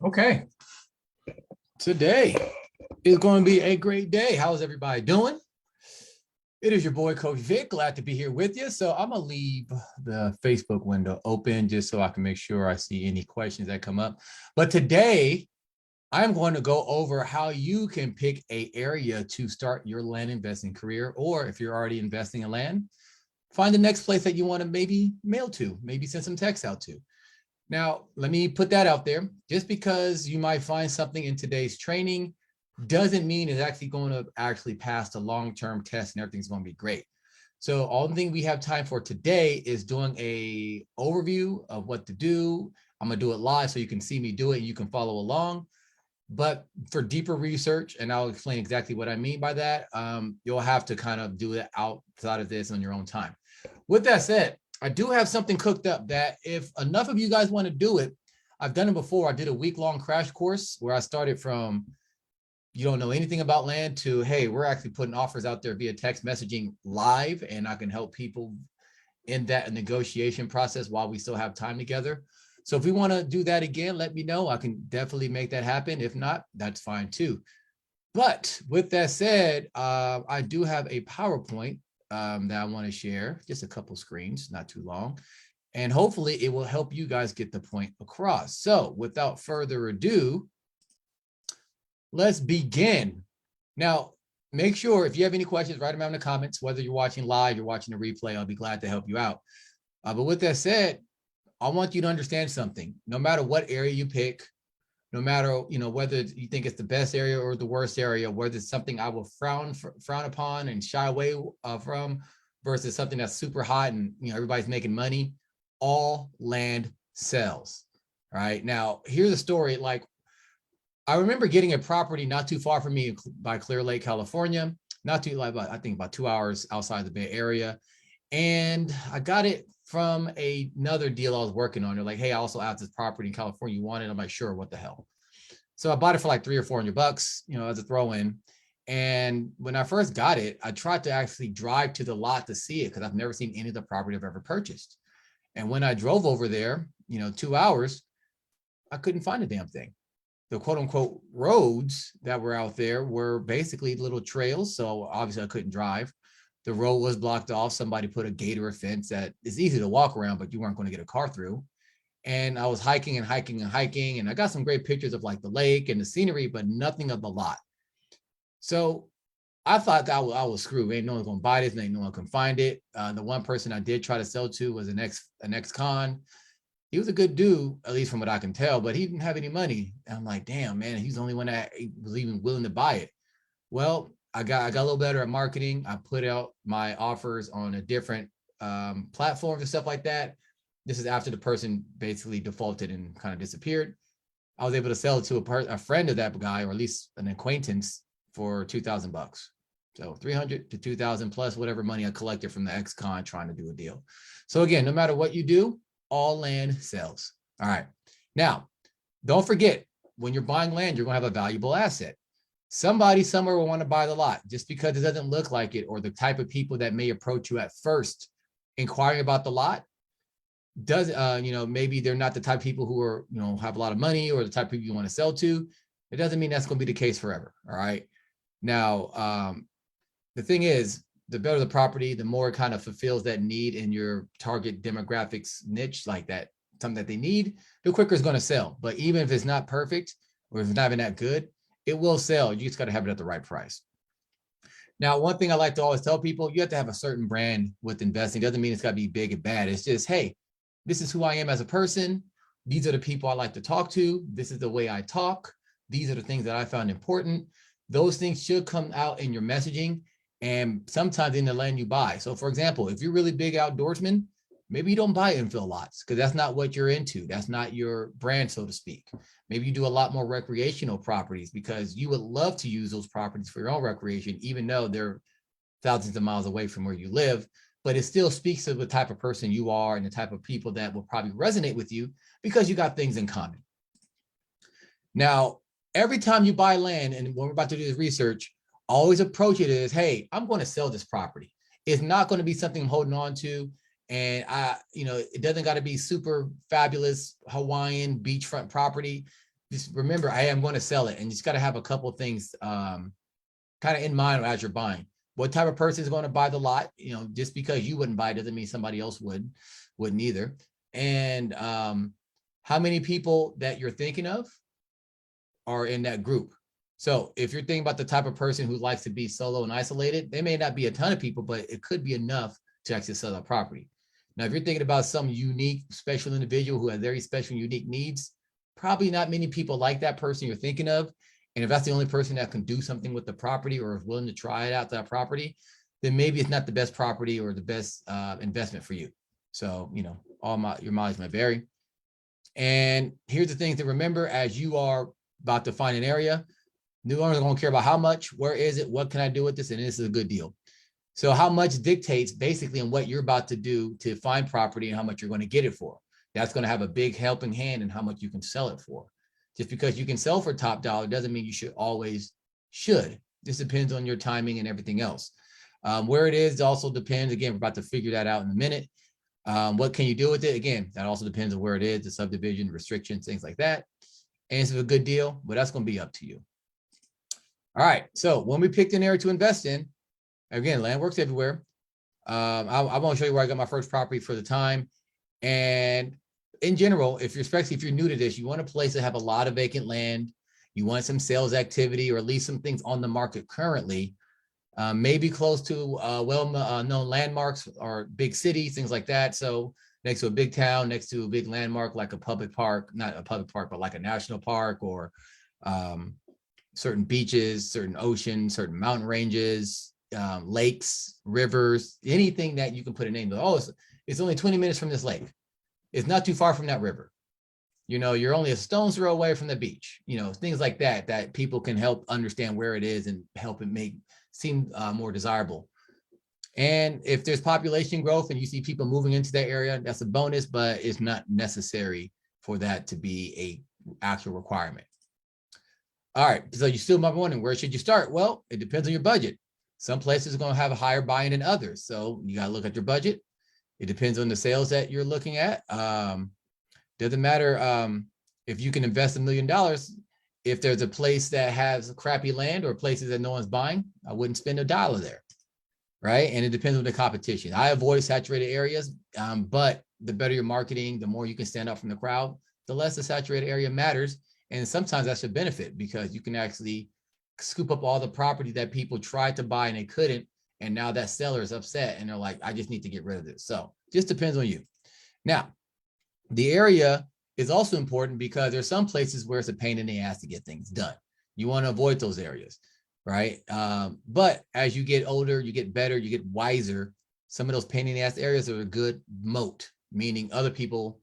Okay, today is going to be a great day. How's everybody doing? It is your boy, Coach Vic. Glad to be here with you. So I'm going to leave the Facebook window open just so I can make sure I see any questions that come up. But today, I'm going to go over how you can pick an area to start your land investing career, or if you're already investing in land, find the next place that you want to maybe mail to, maybe send some text out to. Now, let me put that out there. Just because you might find something in today's training doesn't mean it's actually going to pass the long-term test and everything's going to be great. So all the thing we have time for today is doing a overview of what to do. I'm going to do it live so you can see me do it and you can follow along. But for deeper research, and I'll explain exactly what I mean by that, you'll have to kind of do it outside of this on your own time. With that said, I do have something cooked up that if enough of you guys want to do it, I've done it before. I did a week-long crash course where I started from you don't know anything about land to, hey, we're actually putting offers out there via text messaging live, and I can help people in that negotiation process while we still have time together. So if we want to do that again, let me know. I can definitely make that happen. If not, that's fine too. But with that said, I do have a PowerPoint that I want to share, just a couple screens, not too long. And hopefully it will help you guys get the point across. So without further ado, let's begin. Now, make sure if you have any questions, write them out in the comments, whether you're watching live, you're watching the replay, I'll be glad to help you out. But with that said, I want you to understand something. No matter what area you pick, no matter whether you think it's the best area or the worst area, whether it's something I will frown upon and shy away from versus something that's super hot and everybody's making money, all land sells. All right. Now, here's a story. Like, I remember getting a property not too far from me by Clear Lake, California, I think about 2 hours outside the Bay Area. And I got it from another deal I was working on. They're like, hey, I also have this property in California. You want it? I'm like, sure, what the hell? So I bought it for like $300 or $400, as a throw in. And when I first got it, I tried to actually drive to the lot to see it because I've never seen any of the property I've ever purchased. And when I drove over there, 2 hours, I couldn't find a damn thing. The quote unquote roads that were out there were basically little trails. So obviously I couldn't drive. The road was blocked off. Somebody put a gate or a fence that is easy to walk around, but you weren't going to get a car through. And I was hiking and hiking and hiking. And I got some great pictures of like the lake and the scenery, but nothing of the lot. So I thought that I was screwed. Ain't no one going to buy this. Ain't no one can find it. The one person I did try to sell to was an ex-con. He was a good dude, at least from what I can tell, but he didn't have any money. And I'm like, damn, man, he's the only one that was even willing to buy it. Well, I got a little better at marketing. I put out my offers on a different platforms and stuff like that. This is after the person basically defaulted and kind of disappeared. I was able to sell it to a friend of that guy, or at least an acquaintance, for $2,000. So 300 to 2,000 plus whatever money I collected from the ex-con trying to do a deal. So again, no matter what you do, all land sells. All right. Now, don't forget, when you're buying land, you're going to have a valuable asset. Somebody somewhere will want to buy the lot. Just because it doesn't look like it, or the type of people that may approach you at first inquiring about the lot, does maybe they're not the type of people who are have a lot of money, or the type of people you want to sell to. It doesn't mean that's going to be the case forever. All right. Now, the thing is, the better the property, the more it kind of fulfills that need in your target demographics niche, like that, something that they need, the quicker it's going to sell. But even if it's not perfect, or if it's not even that good, it will sell. You just got to have it at the right price. Now, one thing I like to always tell people, you have to have a certain brand with investing. Doesn't mean it's got to be big and bad. It's just, hey, this is who I am as a person. These are the people I like to talk to. This is the way I talk. These are the things that I found important. Those things should come out in your messaging, and sometimes in the land you buy. So for example, if you're really big outdoorsman, maybe you don't buy infill lots because that's not what you're into. That's not your brand, so to speak. Maybe you do a lot more recreational properties because you would love to use those properties for your own recreation, even though they're thousands of miles away from where you live. But it still speaks to the type of person you are and the type of people that will probably resonate with you because you got things in common. Now, every time you buy land, and when we're about to do this research, always approach it as, hey, I'm going to sell this property. It's not going to be something I'm holding on to. And it doesn't got to be super fabulous Hawaiian beachfront property. just remember, I am going to sell it, and you just got to have a couple of things kind of in mind as you're buying. What type of person is going to buy the lot? You know, just because you wouldn't buy it doesn't mean somebody else wouldn't either. And how many people that you're thinking of are in that group. So if you're thinking about the type of person who likes to be solo and isolated, they may not be a ton of people, but it could be enough to actually sell that property. Now, if you're thinking about some unique, special individual who has very special, unique needs, probably not many people like that person you're thinking of. And if that's the only person that can do something with the property or is willing to try it out, that property, then maybe it's not the best property or the best investment for you. So, you know, your mileage might vary. And here's the thing to remember as you are about to find an area. New owners are going to care about how much, where is it, what can I do with this, and this is a good deal. So how much dictates basically on what you're about to do to find property and how much you're going to get it for. That's going to have a big helping hand in how much you can sell it for. Just because you can sell for top dollar doesn't mean you should. This depends on your timing and everything else. Where it is also depends. Again, we're about to figure that out in a minute. What can you do with it? Again, that also depends on where it is, the subdivision, restrictions, things like that. And it's a good deal, but that's going to be up to you. All right. So when we picked an area to invest in, again, land works everywhere. I want to show you where I got my first property for the time. And in general, especially if you're new to this, you want a place that have a lot of vacant land. You want some sales activity or at least some things on the market currently, maybe close to well-known landmarks or big cities, things like that. So next to a big town, next to a big landmark like a public park, not a public park, but like a national park or certain beaches, certain oceans, certain mountain ranges, lakes, rivers, anything that you can put a name to. Oh, it's only 20 minutes from this lake. It's not too far from that river. You know, you're only a stone's throw away from the beach. You know, things like that, that people can help understand where it is and help it seem more desirable. And if there's population growth and you see people moving into that area, that's a bonus, but it's not necessary for that to be a actual requirement. All right, so you still might be wondering, where should you start? Well, it depends on your budget. Some places are going to have a higher buy-in than others. So you got to look at your budget. It depends on the sales that you're looking at. Doesn't matter if you can invest $1 million. If there's a place that has crappy land or places that no one's buying, I wouldn't spend $1 there, right? And it depends on the competition. I avoid saturated areas, but the better your marketing, the more you can stand out from the crowd, the less the saturated area matters. And sometimes that's a benefit because you can actually scoop up all the property that people tried to buy and they couldn't. And now that seller is upset and they're like, I just need to get rid of this. So just depends on you. Now, the area is also important because there's some places where it's a pain in the ass to get things done. You want to avoid those areas, right? But as you get older, you get better, you get wiser. Some of those pain in the ass areas are a good moat, meaning other people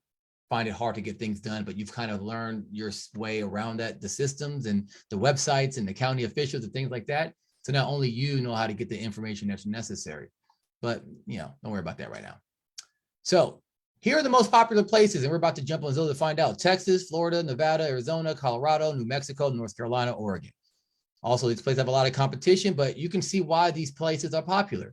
find it hard to get things done, but you've kind of learned your way around that, the systems and the websites and the county officials and things like that. So not only you know how to get the information that's necessary, but you know, don't worry about that right now. So here are the most popular places, and we're about to jump on Zillow to find out: Texas, Florida, Nevada, Arizona, Colorado, New Mexico, North Carolina, Oregon. Also, these places have a lot of competition, but you can see why these places are popular.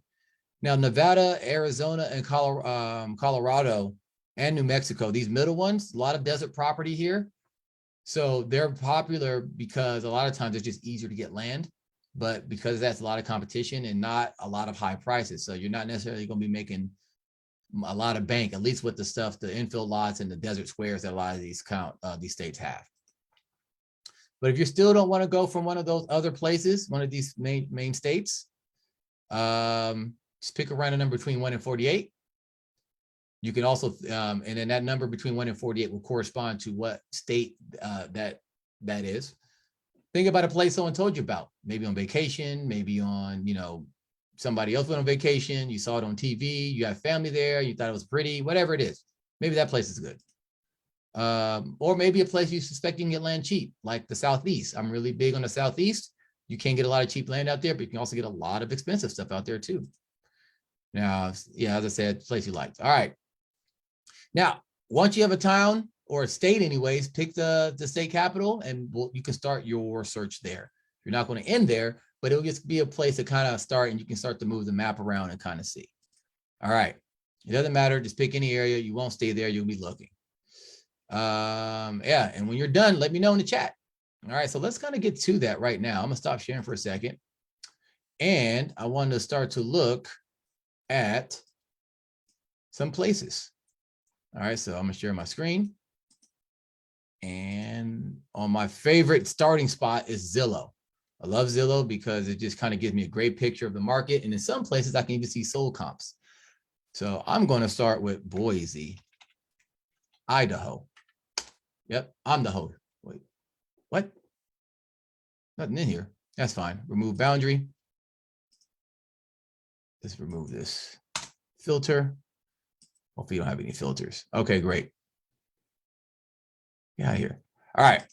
Now, Nevada, Arizona, and Colorado and New Mexico, these middle ones, a lot of desert property here. So they're popular because a lot of times it's just easier to get land, but because that's a lot of competition and not a lot of high prices. So you're not necessarily going to be making a lot of bank, at least with the stuff, the infill lots and the desert squares that a lot of these states have. But if you still don't want to go from one of those other places, one of these main states, just pick a random number between 1 and 48. You can also, and then that number between 1 and 48 will correspond to what state that is. Think about a place someone told you about, maybe on vacation, maybe on, you know, somebody else went on vacation, you saw it on TV, you have family there, you thought it was pretty, whatever it is. Maybe that place is good. Or maybe a place you suspect you can get land cheap, like the Southeast. I'm really big on the Southeast. You can't get a lot of cheap land out there, but you can also get a lot of expensive stuff out there too. Now, yeah, as I said, place you liked. All right. Now, once you have a town or a state anyways, pick the state capital and you can start your search there. You're not going to end there, but it'll just be a place to kind of start and you can start to move the map around and kind of see. All right. It doesn't matter. Just pick any area. You won't stay there. You'll be looking. Yeah, and when you're done, let me know in the chat. All right, so let's kind of get to that right now. I'm gonna stop sharing for a second. And I want to start to look at some places. All right, so I'm gonna share my screen. And on my favorite starting spot is Zillow. I love Zillow because it just kind of gives me a great picture of the market. And in some places, I can even see sold comps. So I'm going to start with Boise, Idaho. Yep, I'm the host. Wait, what? Nothing in here. That's fine. Remove boundary. Let's remove this filter. Hopefully you don't have any filters. Okay, great. Get out of here. All right.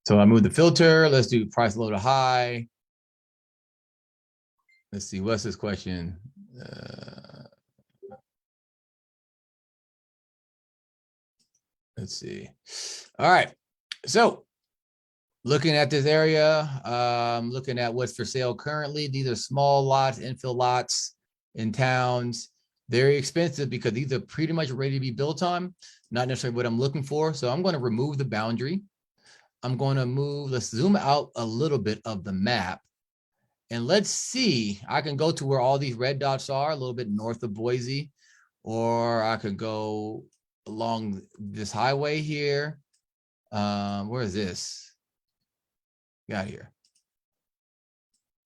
So I moved the filter. Let's do price low to high. Let's see. What's this question? Let's see. All right. So looking at this area, looking at what's for sale currently. These are small lots, infill lots in towns. Very expensive because these are pretty much ready to be built on. Not necessarily what I'm looking for. So I'm going to remove the boundary. I'm going to move, let's zoom out a little bit of the map. And let's see, I can go to where all these red dots are, a little bit north of Boise, or I could go along this highway here. Where is this? Got here.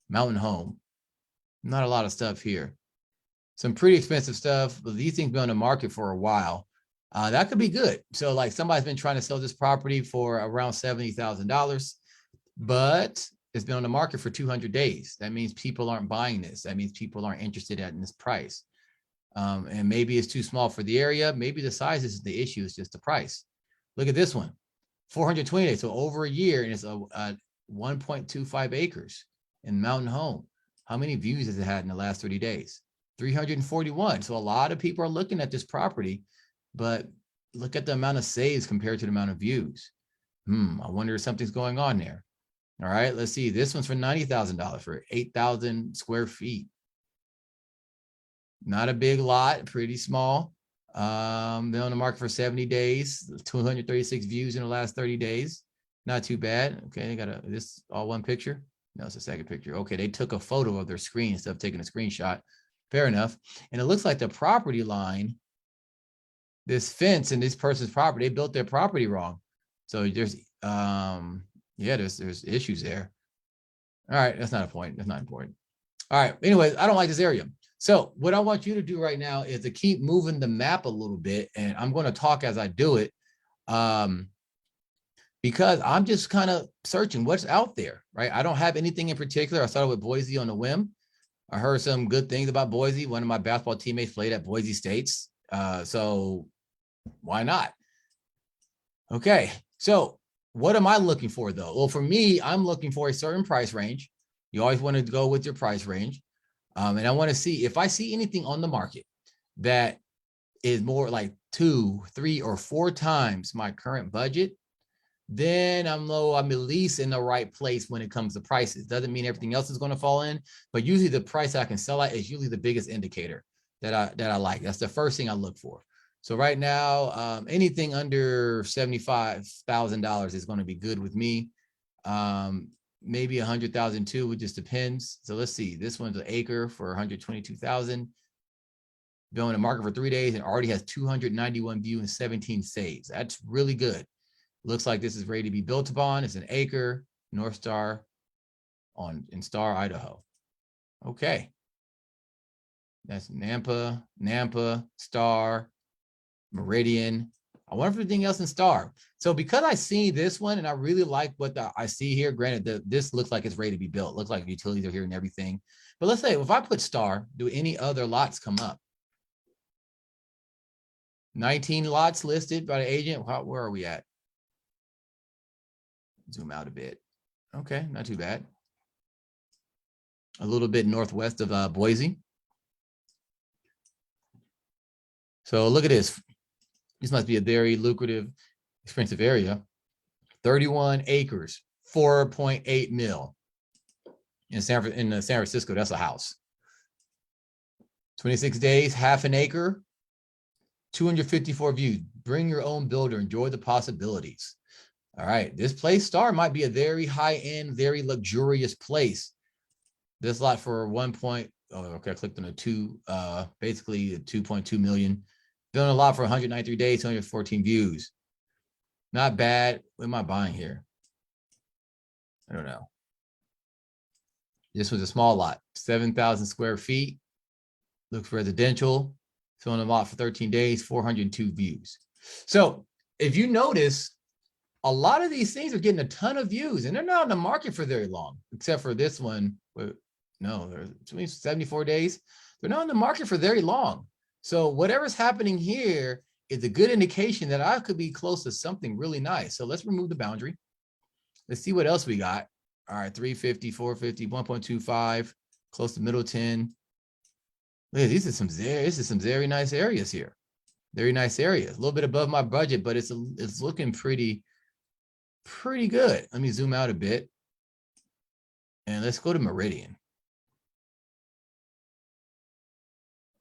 Mountain Home. Not a lot of stuff here. Some pretty expensive stuff, but these things been on the market for a while. That could be good. So like somebody's been trying to sell this property for around $70,000, but it's been on the market for 200 days. That means people aren't buying this. That means people aren't interested in this price. And maybe it's too small for the area. Maybe the size isn't the issue. It's just the price. Look at this one, 420 days, so over a year, and it's a 1.25 acres in Mountain Home. How many views has it had in the last 30 days? 341. So a lot of people are looking at this property, but look at the amount of saves compared to the amount of views. I wonder if something's going on there. All right, let's see. This one's for $90,000 for 8,000 square feet. Not a big lot, pretty small. Been on the market for 70 days, 236 views in the last 30 days. Not too bad. Okay, they got this all one picture. No, it's a second picture. Okay, they took a photo of their screen instead of taking a screenshot. Fair enough. And it looks like the property line, this fence in this person's property, they built their property wrong. So there's yeah, there's issues there. All right, that's not a point. That's not important. All right. Anyways, I don't like this area. So what I want you to do right now is to keep moving the map a little bit, and I'm going to talk as I do it, because I'm just kind of searching what's out there, right? I don't have anything in particular. I started with Boise on a whim. I heard some good things about Boise. One of my basketball teammates played at Boise State's, so why not? Okay, so what am I looking for though? Well, for me, I'm looking for a certain price range. You always want to go with your price range. And I want to see if I see anything on the market that is more like 2, 3, or 4 times my current budget, then I'm at least in the right place when it comes to prices. Doesn't mean everything else is going to fall in, but usually the price I can sell at is usually the biggest indicator that I like. That's the first thing I look for. So right now, anything under $75,000 is going to be good with me. Maybe 100,000 too. It just depends. So let's see. This one's an acre for 122,000. Been on the market for 3 days and already has 291 views and 17 saves. That's really good. Looks like this is ready to be built upon. It's an acre, North Star in Star, Idaho. Okay. That's Nampa, Star, Meridian. I wonder if anything else in Star. So because I see this one and I really like what I see here, granted, this looks like it's ready to be built. Looks like utilities are here and everything. But let's say if I put Star, do any other lots come up? 19 lots listed by the agent. Where are we at? Zoom out a bit. Okay, not too bad. A little bit northwest of Boise. So look at this. This must be a very lucrative, expensive area. 31 acres, 4.8 mil. In San Francisco, that's a house. 26 days, half an acre. 254 views. Bring your own builder. Enjoy the possibilities. All right. This place star might be a very high-end, very luxurious place. This lot for 1 point. Oh, okay. I clicked on a basically 2.2 million. Doing a lot for 193 days, 214 views. Not bad. What am I buying here? I don't know. This was a small lot, 7,000 square feet. Looks residential. It's on the lot for 13 days, 402 views. So if you notice, a lot of these things are getting a ton of views, and they're not on the market for very long, except for this one. No, they're 74 days. They're not on the market for very long. So whatever's happening here is a good indication that I could be close to something really nice. So let's remove the boundary. Let's see what else we got. All right, 350, 450, 1.25, close to Middleton. Look, this is some very nice areas here. Very nice areas. A little bit above my budget, but it's looking pretty good. Let me zoom out a bit. And let's go to Meridian.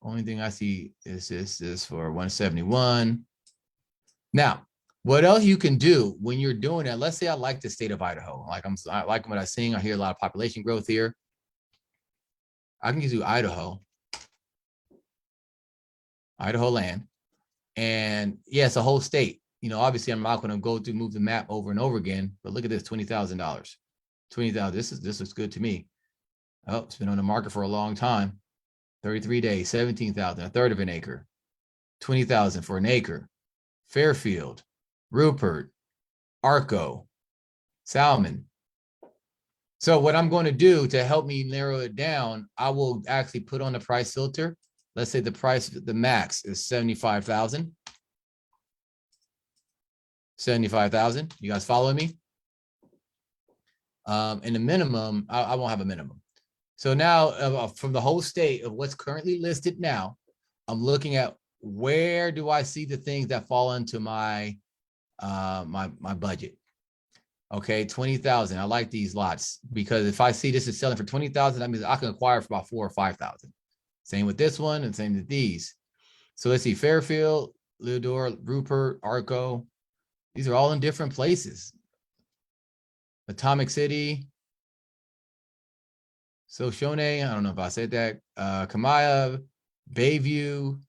Only thing I see is this for 171. Now, what else you can do when you're doing that? Let's say I like the state of Idaho. I like what I'm seeing. I hear a lot of population growth here. I can just do Idaho land. And yeah, it's a whole state. You know, obviously I'm not going to go through, move the map over and over again, but look at this, $20,000. $20,000. This looks good to me. Oh, it's been on the market for a long time. 33 days, 17,000, a third of an acre. 20,000 for an acre. Fairfield, Rupert, Arco, Salmon. So what I'm going to do to help me narrow it down, I will actually put on the price filter. Let's say the max is 75,000. 75,000. You guys following me? And the minimum, I won't have a minimum. So now from the whole state of what's currently listed now, I'm looking at where do I see the things that fall into my my budget. Okay, 20,000. I like these lots because if I see this is selling for 20,000, that means I can acquire for about 4,000 or 5,000. Same with this one and same with these. So let's see, Fairfield, Leodore, Rupert, Arco. These are all in different places. Atomic City, Shoshone, I don't know if I said that. Kamaya, Bayview,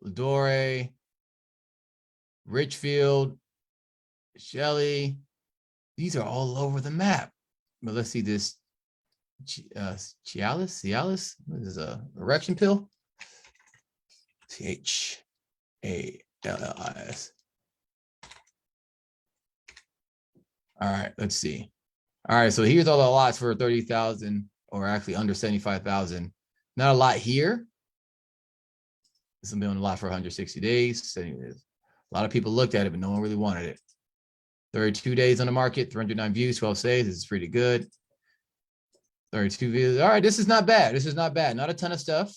Ledore, Richfield, Shelley. These are all over the map. But let's see this. Cialis? What is this, erection pill? Challis. All right, let's see. All right, so here's all the lots for 30,000 or actually under 75,000. Not a lot here. This will be on a lot for 160 days. A lot of people looked at it, but no one really wanted it. 32 days on the market, 309 views, 12 saves. This is pretty good. 32 views. All right, this is not bad. This is not bad. Not a ton of stuff.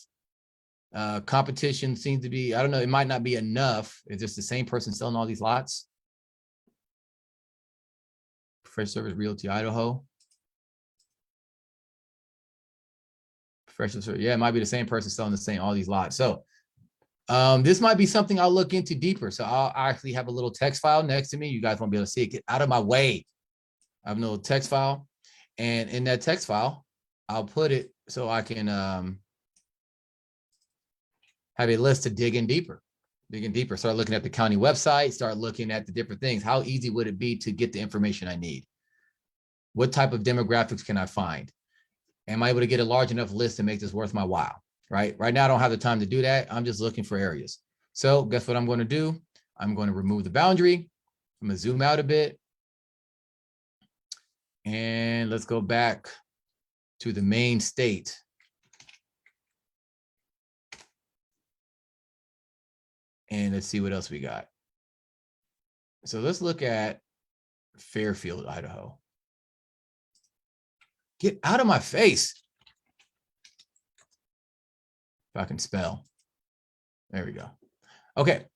Competition seems to be, I don't know, it might not be enough. It's just the same person selling all these lots. Fresh Service Realty Idaho. Fresh Service, yeah, it might be the same person selling all these lots. So this might be something I'll look into deeper. So I'll actually have a little text file next to me. You guys won't be able to see it. Get out of my way. I have a little text file. And in that text file, I'll put it so I can have a list to dig in deeper. Start looking at the county website, start looking at the different things. How easy would it be to get the information I need? What type of demographics can I find? Am I able to get a large enough list to make this worth my while? Right now, I don't have the time to do that. I'm just looking for areas. So guess what I'm going to do? I'm going to remove the boundary. I'm going to zoom out a bit. And let's go back to the main state. And let's see what else we got. So let's look at Fairfield, Idaho. Get out of my face. If I can spell. There we go. Okay.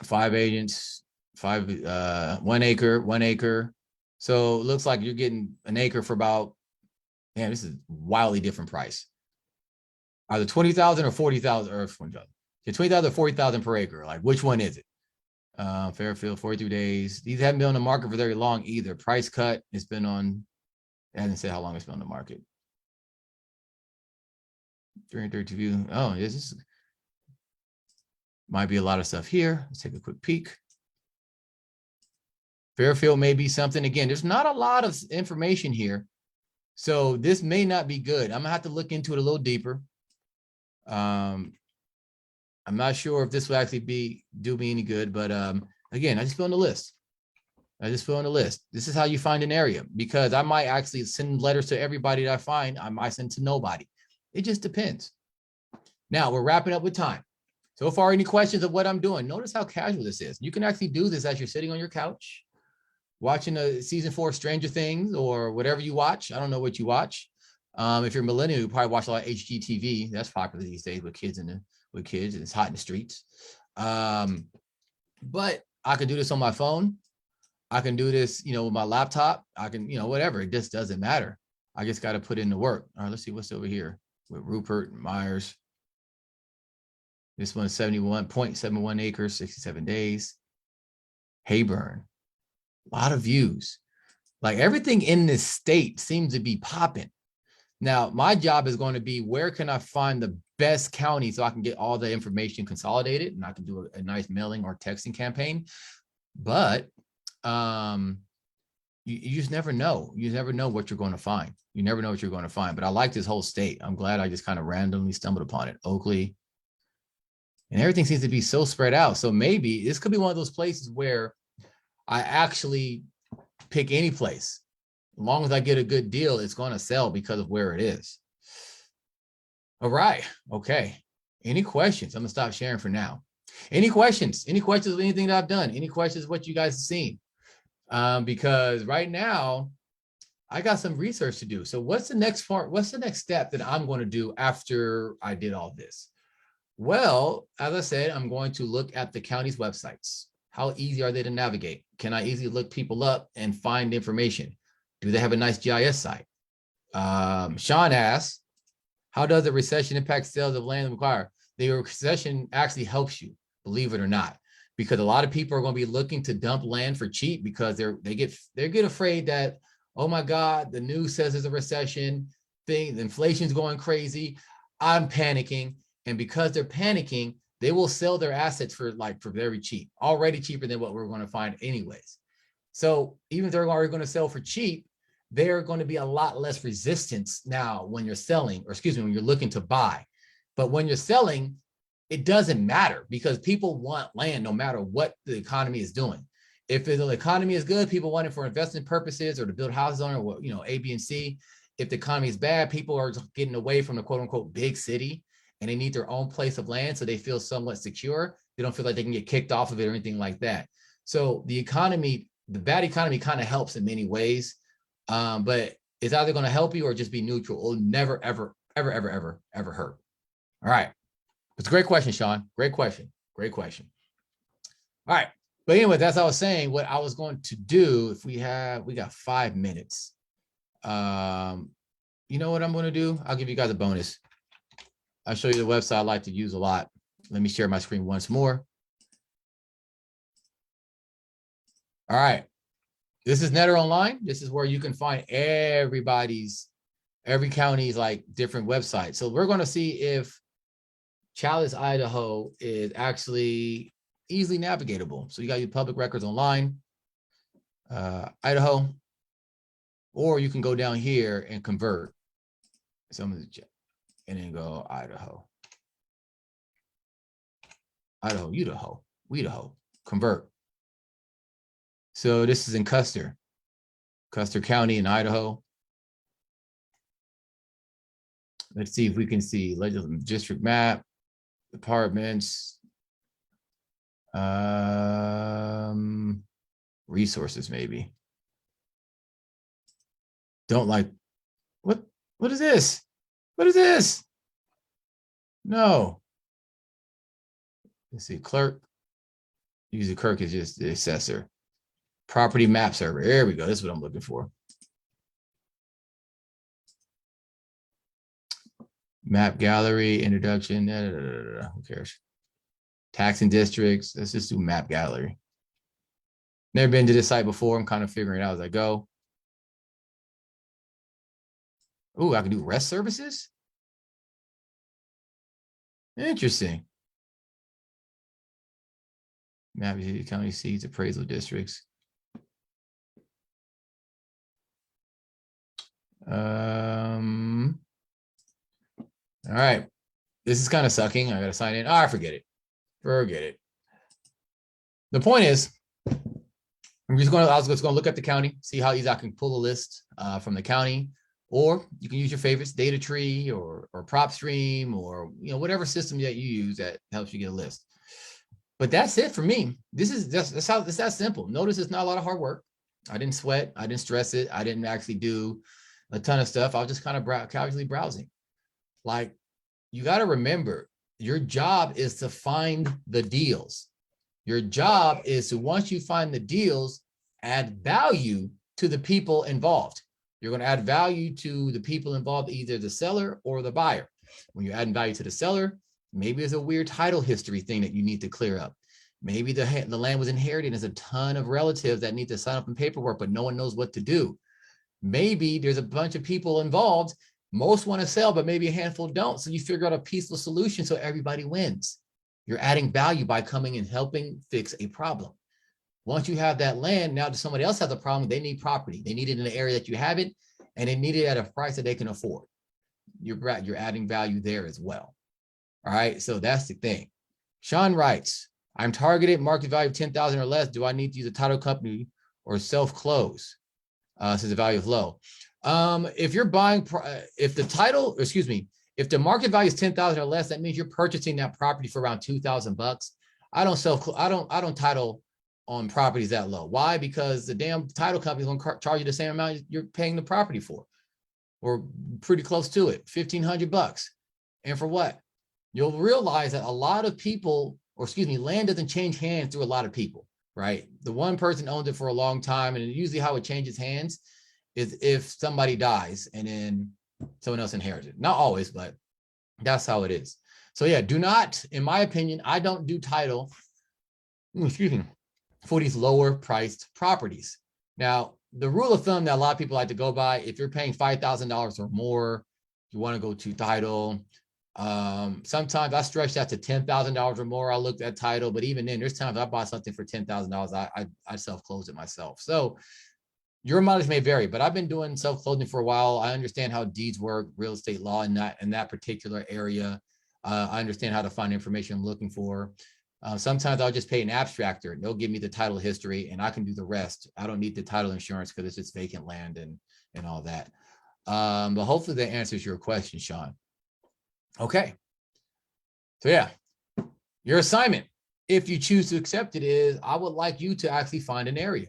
5 agents, 1 acre. So it looks like you're getting an acre for about, man, this is wildly different price. Either 20,000 or 40,000 or 20,000. So 20,000 or 40,000 per acre. Like, which one is it? Fairfield, 43 days. These haven't been on the market for very long either. Price cut. It's been on. It hasn't said how long it's been on the market. 332 view. Oh, this might be a lot of stuff here. Let's take a quick peek. Fairfield may be something. Again, there's not a lot of information here. So this may not be good. I'm gonna have to look into it a little deeper. I'm not sure if this will actually do me any good, but again, I just put on the list. This is how you find an area, because I might actually send letters to everybody that I find. I might send to nobody. It just depends. Now we're wrapping up with time. So far, any questions of what I'm doing? Notice how casual this is. You can actually do this as you're sitting on your couch, watching a season 4 of Stranger Things or whatever you watch. I don't know what you watch. If you're a millennial, you probably watch a lot of HGTV. That's popular these days with kids and it's hot in the streets. But I can do this on my phone. I can do this, with my laptop. I can, whatever. It just doesn't matter. I just got to put in the work. All right, let's see what's over here with Rupert and Myers. This one's 71.71 acres, 67 days. Hayburn, a lot of views. Like everything in this state seems to be popping. Now, my job is going to be, where can I find the best county so I can get all the information consolidated and I can do a nice mailing or texting campaign. But you just never know. You never know what you're going to find. You never know what you're going to find. But I like this whole state. I'm glad I just kind of randomly stumbled upon it. Oakley. And everything seems to be so spread out. So maybe this could be one of those places where I actually pick any place. As long as I get a good deal, it's going to sell because of where it is. All right. Okay. Any questions? I'm going to stop sharing for now. Any questions? Any questions of anything that I've done? Any questions of what you guys have seen? Because right now, I got some research to do. So what's the next part? What's the next step that I'm going to do after I did all this? Well, as I said, I'm going to look at the county's websites. How easy are they to navigate? Can I easily look people up and find information? Do they have a nice GIS site? Sean asks, how does a recession impact sales of land require? The recession actually helps you, believe it or not, because a lot of people are going to be looking to dump land for cheap because they get afraid that, oh my God, the news says there's a recession, the inflation's going crazy, I'm panicking. And because they're panicking, they will sell their assets for very cheap, already cheaper than what we're going to find anyways. So even if they're already going to sell for cheap, they're going to be a lot less resistance now when you're selling, or excuse me, when you're looking to buy. But when you're selling, it doesn't matter because people want land no matter what the economy is doing. If the economy is good, people want it for investment purposes or to build houses on, or A, B, and C. If the economy is bad, people are getting away from the quote unquote big city and they need their own place of land so they feel somewhat secure. They don't feel like they can get kicked off of it or anything like that. So the economy, the bad economy kind of helps in many ways, but it's either going to help you or just be neutral. It'll never, ever, ever, ever, ever, ever hurt. All right. It's a great question, Sean. Great question. Great question. All right. But anyway, that's what I was saying. What I was going to do, if we got 5 minutes. You know what I'm going to do? I'll give you guys a bonus. I'll show you the website I like to use a lot. Let me share my screen once more. All right. This is Netter Online. This is where you can find every county's different websites. So we're going to see if Challis, Idaho is actually easily navigatable. So you got your public records online, Idaho, or you can go down here and convert some of the and then go Idaho, Idaho, convert. So this is in Custer County in Idaho. Let's see if we can see legislative district map, departments, resources maybe. Don't like, what is this? What is this? No. Let's see, clerk. Usually clerk is just the assessor. Property map server. There we go. This is what I'm looking for. Map gallery, introduction. Who cares? taxing districts. Let's just do map gallery. Never been to this site before. I'm kind of figuring it out as I go. Oh, I can do rest services. Interesting. Map county seats, appraisal districts. All right. This is kind of sucking. I got to sign in. Ah, forget it. Forget it. The point is, I was just going to look at the county, see how easy I can pull a list from the county, or you can use your favorites, data tree or PropStream, or whatever system that you use that helps you get a list. But that's it for me. That's that simple. Notice it's not a lot of hard work. I didn't sweat. I didn't stress it. I didn't actually do a ton of stuff. I was just kind of casually browsing. Like, you got to remember, your job is to find the deals. Your job is to, once you find the deals, add value to the people involved. You're going to add value to the people involved, either the seller or the buyer. When you're adding value to the seller, maybe there's a weird title history thing that you need to clear up. Maybe the land was inherited. There's a ton of relatives that need to sign up in paperwork, but no one knows what to do. Maybe there's a bunch of people involved. Most want to sell, but maybe a handful don't. So you figure out a peaceful solution so everybody wins. You're adding value by coming and helping fix a problem. Once you have that land, now somebody else has a problem, they need property. They need it in the area that you have it, and they need it at a price that they can afford. You're adding value there as well. All right, so that's the thing. Sean writes, I'm targeted market value of 10,000 or less. Do I need to use a title company or self-close since the value is low? If you're buying, if the market value is 10,000 or less, that means you're purchasing that property for around $2,000. I don't title on properties that low. Why? Because the damn title company is going to charge you the same amount you're paying the property for, or pretty close to it, $1,500. And for what? You'll realize that a lot of people, land doesn't change hands through a lot of people, right? The one person owns it for a long time, and usually how it changes hands is if somebody dies and then someone else inherits it. Not always, but that's how it is. So yeah, do not, in my opinion, I don't do title, for these lower priced properties. Now, the rule of thumb that a lot of people like to go by, if you're paying $5,000 or more, you want to go to title. Sometimes I stretch that to $10,000 or more. I looked at title, but even then, there's times I bought something for $10,000. I self-close it myself. So your mileage may vary, but I've been doing self-closing for a while. I understand how deeds work, real estate law in that particular area. I understand how to find information I'm looking for. Sometimes I'll just pay an abstractor. They'll give me the title history and I can do the rest. I don't need the title insurance because it's just vacant land and all that. But hopefully that answers your question, Sean. Okay. So yeah, your assignment, if you choose to accept it, is I would like you to actually find an area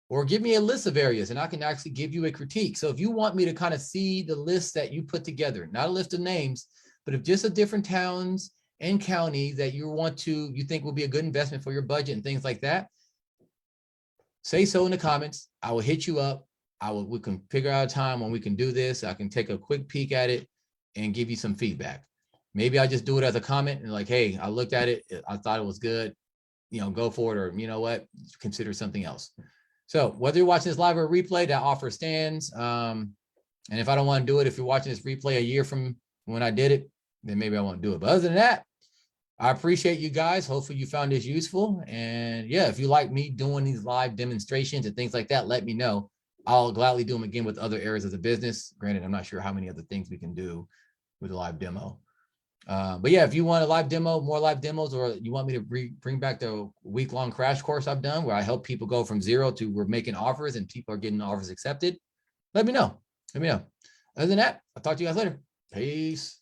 or give me a list of areas and I can actually give you a critique. So if you want me to kind of see the list that you put together, not a list of names, but if just of different towns and counties that you think will be a good investment for your budget and things like that, say so in the comments. I will hit you up. We can figure out a time when we can do this. I can take a quick peek at it and give you some feedback. Maybe I just do it as a comment and like, hey, I looked at it. I thought it was good. Go for it. Or you know what, consider something else. So whether you're watching this live or replay, that offer stands. And if I don't want to do it, if you're watching this replay a year from when I did it, then maybe I won't do it. But other than that, I appreciate you guys. Hopefully you found this useful. And yeah, if you like me doing these live demonstrations and things like that, let me know. I'll gladly do them again with other areas of the business. Granted, I'm not sure how many other things we can do with a live demo. But yeah, if you want a live demo, more live demos, or you want me to bring back the week-long crash course I've done where I help people go from zero to we're making offers and people are getting offers accepted, let me know. Let me know. Other than that, I'll talk to you guys later. Peace.